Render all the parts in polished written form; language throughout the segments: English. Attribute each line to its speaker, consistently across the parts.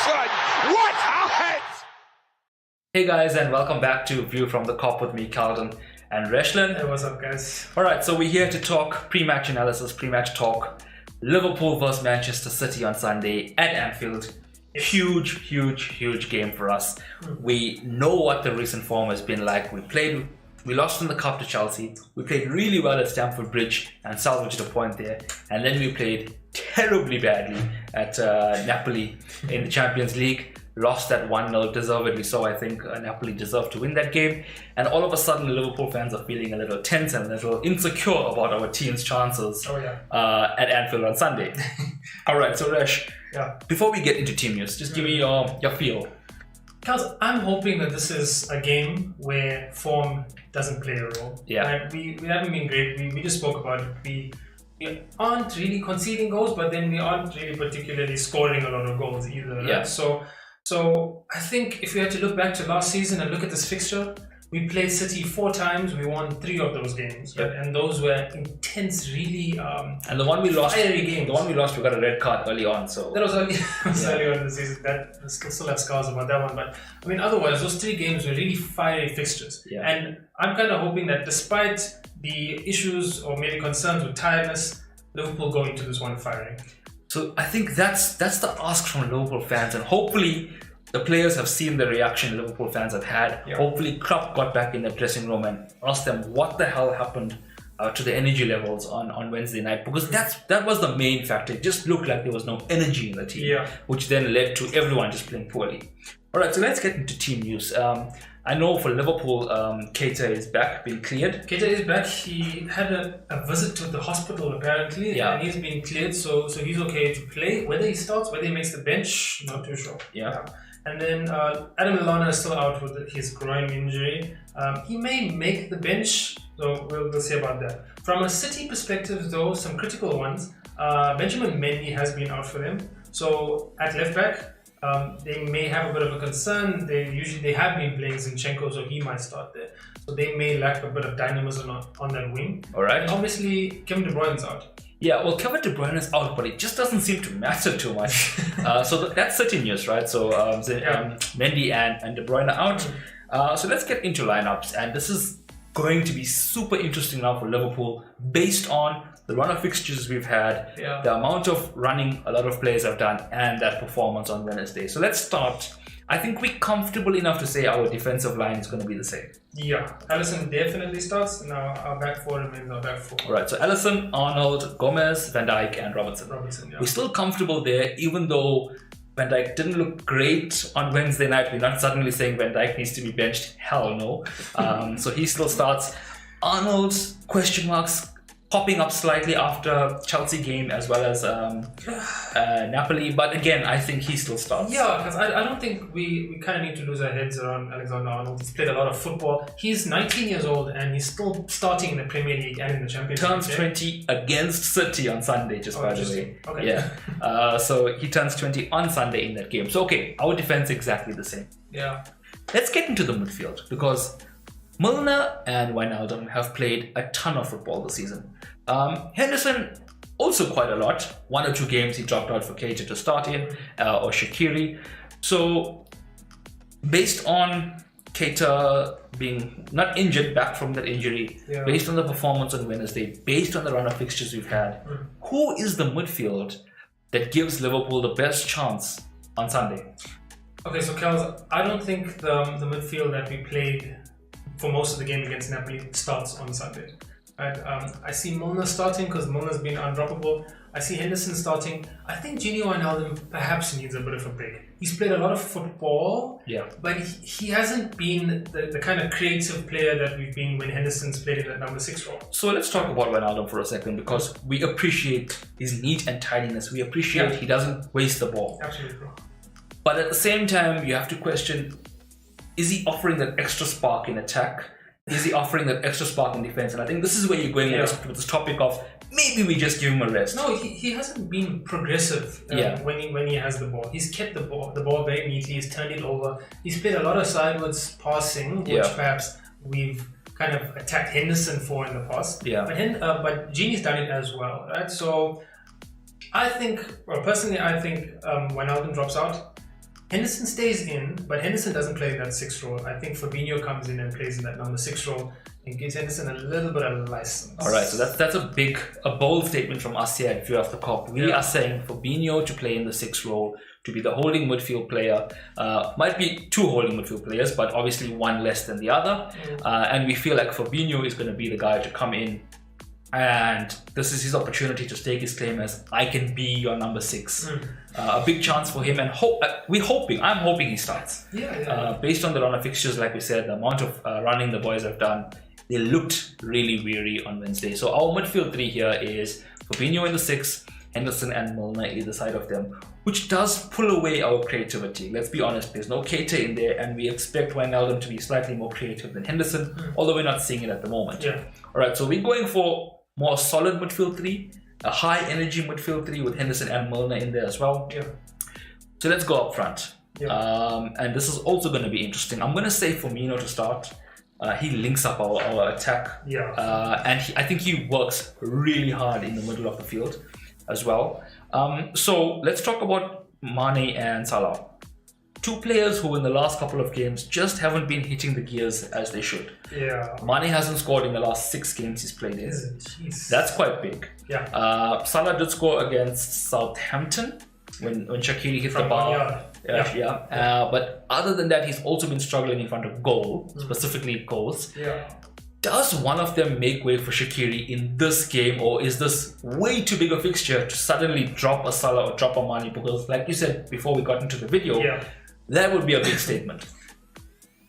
Speaker 1: What a hit!
Speaker 2: Hey guys, and welcome back to View from the Cop with me, Calden and Reshlin.
Speaker 3: Hey, what's up, guys?
Speaker 2: Alright, so we're here to talk pre-match analysis, pre-match talk. Liverpool versus Manchester City on Sunday at Anfield. Huge game for us. We know what the recent form has been like. We lost in the cup to Chelsea. We played really well at Stamford Bridge and salvaged a point there. And then we played terribly badly at Napoli in the Champions League. Lost that 1-0 deservedly, so I think Napoli deserved to win that game. And all of a sudden, Liverpool fans are feeling a little tense and a little insecure about our team's chances at Anfield on Sunday. Alright, so Resh, before we get into team news, just give me your feel.
Speaker 3: Kels, I'm hoping that this is a game where form doesn't play a role. Right? We haven't been great. We just spoke about it. We aren't really conceding goals, but then we aren't really particularly scoring a lot of goals either. Right? So I think if we had to look back to last season and look at this fixture, we played City 4 times. We won 3 of those games, right? And those were intense, really.
Speaker 2: And the one we lost,
Speaker 3: fiery games.
Speaker 2: The one we lost, we got a red card early on. So
Speaker 3: that was early, early on in the season. That I still have scars about that one. But I mean, otherwise, those 3 games were really fiery fixtures. And I'm kind of hoping that despite the issues or maybe concerns with tiredness, Liverpool go into this one firing.
Speaker 2: So I think that's the ask from Liverpool fans, and hopefully the players have seen the reaction Liverpool fans have had. Hopefully Klopp got back in the dressing room and asked them what the hell happened to the energy levels on Wednesday night, because that was the main factor. It just looked like there was no energy in the team, which then led to everyone just playing poorly. Alright, so let's get into team news. I know for Liverpool, Keita is back, being cleared.
Speaker 3: Keita is back. He had a visit to the hospital apparently, and he's been cleared, so he's okay to play. Whether he starts, whether he makes the bench, not too sure. And then Adam Lallana is still out with his groin injury. He may make the bench, so we'll see about that. From a City perspective, though, some critical ones. Benjamin Mendy has been out for them. So at left back, they may have a bit of a concern. They have been playing Zinchenko, so he might start there. So they may lack a bit of dynamism on that wing.
Speaker 2: Alright.
Speaker 3: And obviously, Kevin De Bruyne's out.
Speaker 2: Yeah, well, Kevin De Bruyne is out, but it just doesn't seem to matter too much. So that's City news, right? So Mendy and De Bruyne out. So let's get into lineups, and this is going to be super interesting now for Liverpool based on the run of fixtures we've had, the amount of running a lot of players have done, and that performance on Wednesday. So let's start. I think we're comfortable enough to say our defensive line is going to be the same.
Speaker 3: Yeah, Alisson definitely starts. Now our back 4 remains our back 4.
Speaker 2: Alright, so Alisson, Arnold, Gomez, Van Dijk and Robertson. We're still comfortable there, even though Van Dijk didn't look great on Wednesday night. We're not suddenly saying Van Dijk needs to be benched. Hell no. So he still starts. Arnold's question marks popping up slightly after Chelsea game as well as Napoli, but again, I think he still starts.
Speaker 3: Yeah, because I don't think we kind of need to lose our heads around Alexander-Arnold. He's played a lot of football. He's 19 years old and he's still starting in the Premier League and in the Champions League.
Speaker 2: Turns 20 against City on Sunday, by the way.
Speaker 3: Okay.
Speaker 2: Yeah. So he turns 20 on Sunday in that game. So okay, our defense exactly the same.
Speaker 3: Yeah.
Speaker 2: Let's get into the midfield, because Milner and Wijnaldum have played a ton of football this season. Henderson also quite a lot. 1 or 2 games he dropped out for Keita to start in, or Shaqiri. So based on Keita being not injured, back from that injury, based on the performance on Wednesday, based on the run of fixtures we've had, who is the midfield that gives Liverpool the best chance on Sunday?
Speaker 3: Okay, so Kels, I don't think the midfield that we played for most of the game against Napoli starts on Sunday. Right? I see Milner starting because Milner's been undroppable. I see Henderson starting. I think Gini Wijnaldum perhaps needs a bit of a break. He's played a lot of football, but he hasn't been the kind of creative player that we've been when Henderson's played in that number 6 role.
Speaker 2: So let's talk about Wijnaldum for a second, because we appreciate his neat and tidiness. We appreciate he doesn't waste the ball.
Speaker 3: Absolutely.
Speaker 2: But at the same time, you have to question, is he offering that extra spark in attack? Is he offering that extra spark in defense? And I think this is where you're going with this topic of maybe we just give him a rest.
Speaker 3: No, he hasn't been progressive when he has the ball. He's kept the ball very neatly. He's turned it over. He's played a lot of sideways passing, which perhaps we've kind of attacked Henderson for in the past. But Gini's done it as well, right? So I think, personally, Wijnaldum drops out. Henderson stays in, but Henderson doesn't play that 6 role. I think Fabinho comes in and plays in that number 6 role and gives Henderson a little bit of license.
Speaker 2: All right, so that's a bold statement from us here at View After Cop. We are saying Fabinho to play in the 6 role, to be the holding midfield player. Might be 2 holding midfield players, but obviously one less than the other. And we feel like Fabinho is going to be the guy to come in, and this is his opportunity to stake his claim as I can be your number 6. A big chance for him, and I'm hoping he starts. Based on the run of fixtures, like we said, the amount of running the boys have done, they looked really weary on Wednesday. So our midfield 3 here is Fabinho in the 6, Henderson and Milner either side of them, which does pull away our creativity. Let's be honest, there's no Keita in there, and we expect Wijnaldum to be slightly more creative than Henderson, although we're not seeing it at the moment. Alright, so we're going for more solid midfield 3, a high energy midfield 3 with Henderson and Milner in there as well. So let's go up front. And this is also going to be interesting. I'm going to say Firmino to start. He links up our attack. And I think he works really hard in the middle of the field as well. So let's talk about Mane and Salah. 2 players who in the last couple of games just haven't been hitting the gears as they should. Mane hasn't scored in the last 6 games he's played in. That's quite big. Salah did score against Southampton when Shaqiri hit the bar. But other than that, he's also been struggling in front of goal, specifically goals. Does one of them make way for Shaqiri in this game, or is this way too big a fixture to suddenly drop a Salah or drop a Mane? Because like you said before we got into the video, that would be a big statement.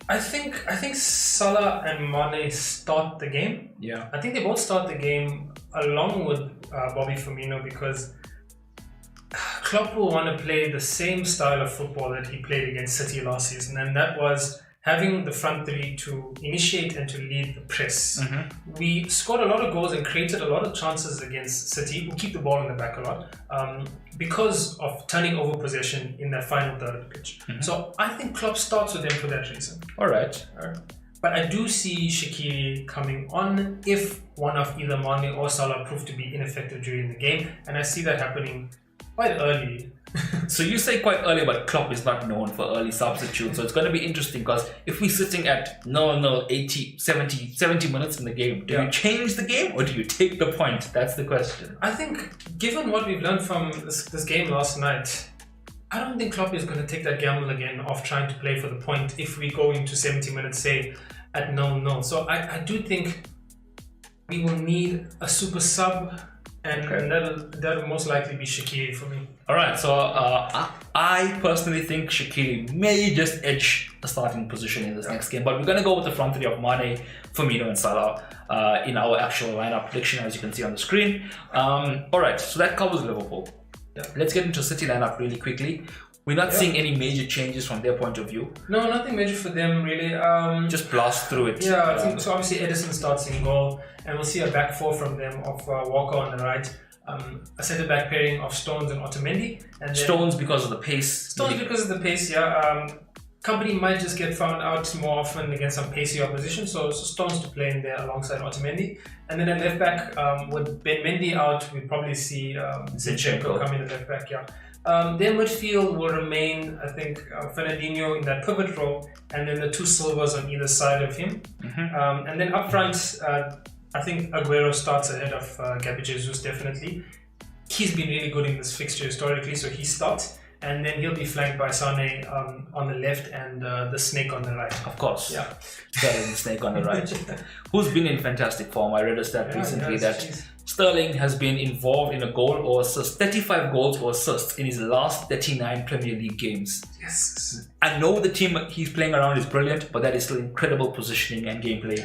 Speaker 3: I think Salah and Mane start the game. I think they both start the game along with Bobby Firmino, because Klopp will want to play the same style of football that he played against City last season, and that was having the front 3 to initiate and to lead the press. We scored a lot of goals and created a lot of chances against City, who keep the ball in the back a lot, because of turning over possession in that final third of the pitch. So I think Klopp starts with them for that reason. Alright. But I do see Shaqiri coming on if one of either Mane or Salah prove to be ineffective during the game, and I see that happening quite early.
Speaker 2: So you say quite early, but Klopp is not known for early substitutes. So it's going to be interesting, because if we're sitting at 80, 70 minutes in the game, do you change the game or do you take the point? That's the question.
Speaker 3: I think, given what we've learned from this game last night, I don't think Klopp is going to take that gamble again of trying to play for the point if we go into 70 minutes, say, at 0-0. So I do think we will need a super sub, and that'll most likely be Shaqiri for me.
Speaker 2: Alright, so I personally think Shaqiri may just edge the starting position in this next game, but we're going to go with the front 3 of Mane, Firmino and Salah in our actual lineup prediction, as you can see on the screen. Alright, so that covers Liverpool. Let's get into City lineup really quickly. We're not seeing any major changes from their point of view.
Speaker 3: No, nothing major for them really.
Speaker 2: Just blast through it.
Speaker 3: I think so. Obviously, Edison starts in goal, and we'll see a back 4 from them of Walker on the right, a centre back pairing of Stones and Otamendi. And
Speaker 2: Stones because of the pace.
Speaker 3: Company might just get found out more often against some pacey opposition, so Stones to play in there alongside Otamendi. And then at left back, with Ben Mendy out, we'll probably see Zinchenko come in at left back. Their midfield will remain, I think, Fernandinho in that pivot role, and then the 2 Silvers on either side of him. And then up front, I think Aguero starts ahead of Gabi Jesus, definitely. He's been really good in this fixture historically, so he starts. And then he'll be flanked by Sane on the left and the Snake on the right.
Speaker 2: Of course. The Snake on the right. Who's been in fantastic form. I read a stat recently that Sterling has been involved in a goal or assist, 35 goals or assists in his last 39 Premier League games. I know the team he's playing around is brilliant, but that is still incredible positioning and gameplay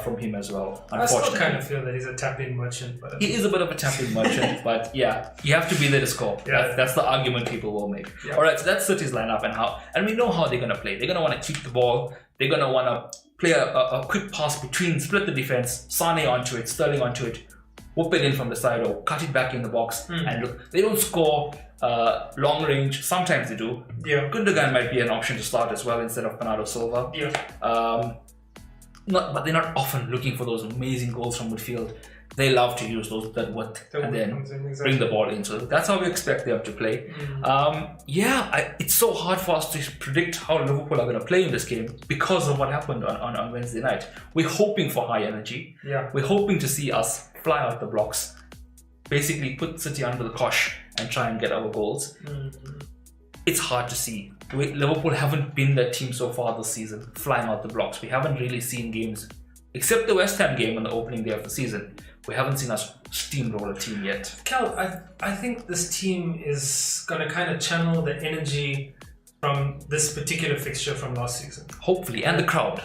Speaker 2: from him as well.
Speaker 3: I still kind of feel that he's a tap-in merchant. But
Speaker 2: he is a bit of a tap-in merchant, but you have to be there to score. That's the argument people will make. Alright, so that's City's lineup and we know how they're going to play. They're going to want to keep the ball. They're going to want to play a quick pass between, split the defense, Sane onto it, Sterling onto it, whoop it in from the side or cut it back in the box. And look, they don't score long range. Sometimes they do. Gundogan might be an option to start as well instead of Bernardo Silva. But they're not often looking for those amazing goals from midfield. they love to use that width and then bring the ball in. So that's how we expect them to play. It's so hard for us to predict how Liverpool are going to play in this game because of what happened on Wednesday night. We're hoping for high energy.
Speaker 3: Yeah.
Speaker 2: We're hoping to see us fly out the blocks, basically put City under the cosh and try and get our goals. It's hard to see. Liverpool haven't been that team so far this season, flying out the blocks. We haven't really seen games, except the West Ham game on the opening day of the season. We haven't seen us steamroll a team yet.
Speaker 3: Cal, I think this team is going to kind of channel the energy from this particular fixture from last season.
Speaker 2: Hopefully, and the crowd.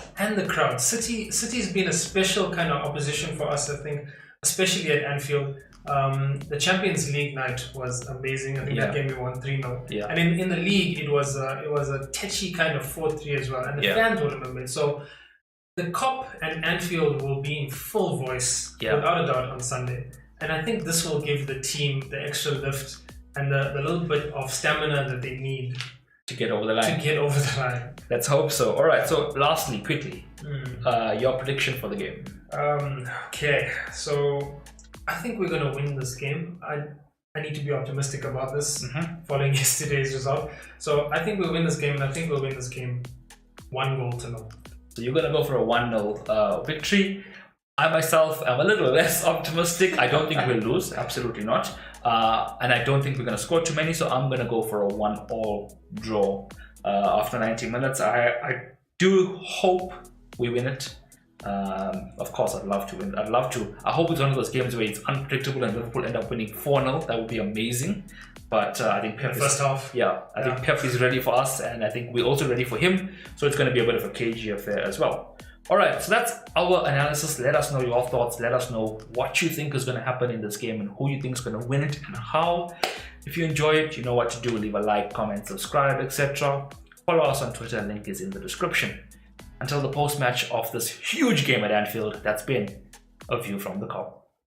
Speaker 3: City's been a special kind of opposition for us, I think, especially at Anfield. The Champions League night was amazing. I think that game we won 3-0.
Speaker 2: Yeah.
Speaker 3: And in the league, it was a tetchy kind of 4-3 as well. And the fans will remember it. So the Kop and Anfield will be in full voice, without a doubt, on Sunday. And I think this will give the team the extra lift and the little bit of stamina that they need
Speaker 2: to get over the line. Let's hope so. All right. So lastly, quickly, your prediction for the game.
Speaker 3: Okay. So I think we're going to win this game. I need to be optimistic about this following yesterday's result. So I think we'll win this game, and I think we'll win this game 1-0.
Speaker 2: So you're going to go for a 1-0 victory. I myself am a little less optimistic. I don't think we'll lose. Absolutely not. And I don't think we're going to score too many. So I'm going to go for a 1-1 draw after 90 minutes. I do hope we win it. Of course, I'd love to win. I hope it's one of those games where it's unpredictable and Liverpool end up winning 4-0. That would be amazing. But I think Pep
Speaker 3: first half.
Speaker 2: I think Pep is ready for us, and I think we're also ready for him. So it's going to be a bit of a cagey affair as well. All right, so that's our analysis. Let us know your thoughts. Let us know what you think is going to happen in this game and who you think is going to win it and how. If you enjoy it, you know what to do. Leave a like, comment, subscribe, etc. Follow us on Twitter. Link is in the description. Until the post-match of this huge game at Anfield, that's been A View from the Kop.